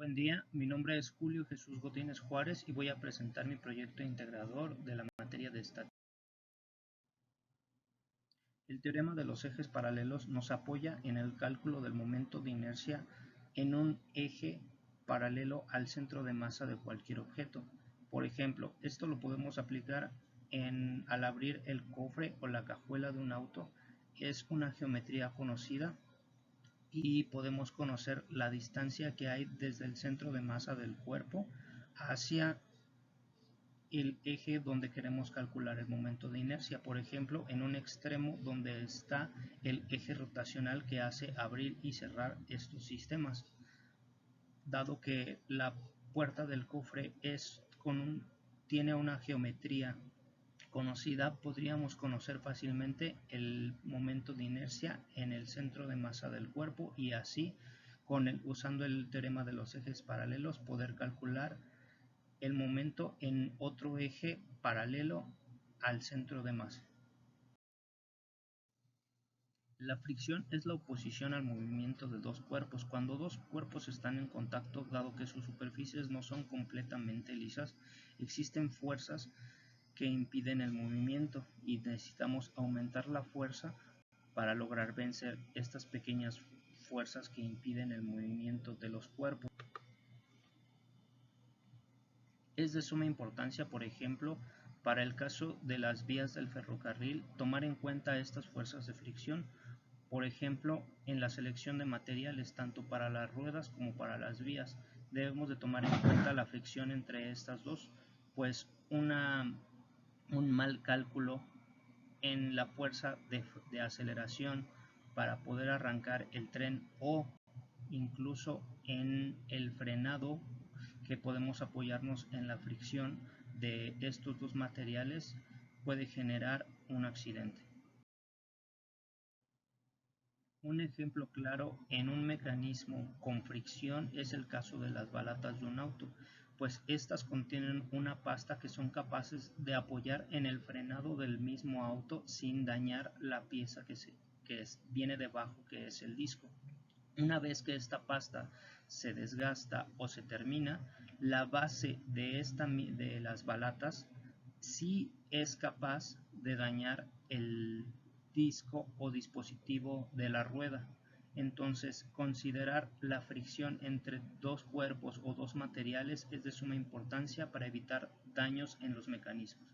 Buen día, mi nombre es Julio Jesús Godínez Juárez y voy a presentar mi proyecto integrador de la materia de estática. El teorema de los ejes paralelos nos apoya en el cálculo del momento de inercia en un eje paralelo al centro de masa de cualquier objeto. Por ejemplo, esto lo podemos aplicar al abrir el cofre o la cajuela de un auto. Es una geometría conocida y podemos conocer la distancia que hay desde el centro de masa del cuerpo hacia el eje donde queremos calcular el momento de inercia. Por ejemplo, en un extremo donde está el eje rotacional que hace abrir y cerrar estos sistemas. Dado que la puerta del cofre tiene una geometría conocida, podríamos conocer fácilmente el momento de inercia en el centro de masa del cuerpo y así, usando el teorema de los ejes paralelos, poder calcular el momento en otro eje paralelo al centro de masa. La fricción es la oposición al movimiento de dos cuerpos. Cuando dos cuerpos están en contacto, dado que sus superficies no son completamente lisas, existen fuerzas que impiden el movimiento y necesitamos aumentar la fuerza para lograr vencer estas pequeñas fuerzas que impiden el movimiento de los cuerpos. Es de suma importancia, por ejemplo, para el caso de las vías del ferrocarril, tomar en cuenta estas fuerzas de fricción. Por ejemplo, en la selección de materiales, tanto para las ruedas como para las vías, debemos de tomar en cuenta la fricción entre estas dos, pues un mal cálculo en la fuerza de aceleración para poder arrancar el tren o incluso en el frenado, que podemos apoyarnos en la fricción de estos dos materiales, puede generar un accidente. Un ejemplo claro en un mecanismo con fricción es el caso de las balatas de un auto, pues estas contienen una pasta que son capaces de apoyar en el frenado del mismo auto sin dañar la pieza que viene debajo, que es el disco. Una vez que esta pasta se desgasta o se termina, la base de las balatas sí es capaz de dañar el disco o dispositivo de la rueda. Entonces, considerar la fricción entre dos cuerpos o dos materiales es de suma importancia para evitar daños en los mecanismos.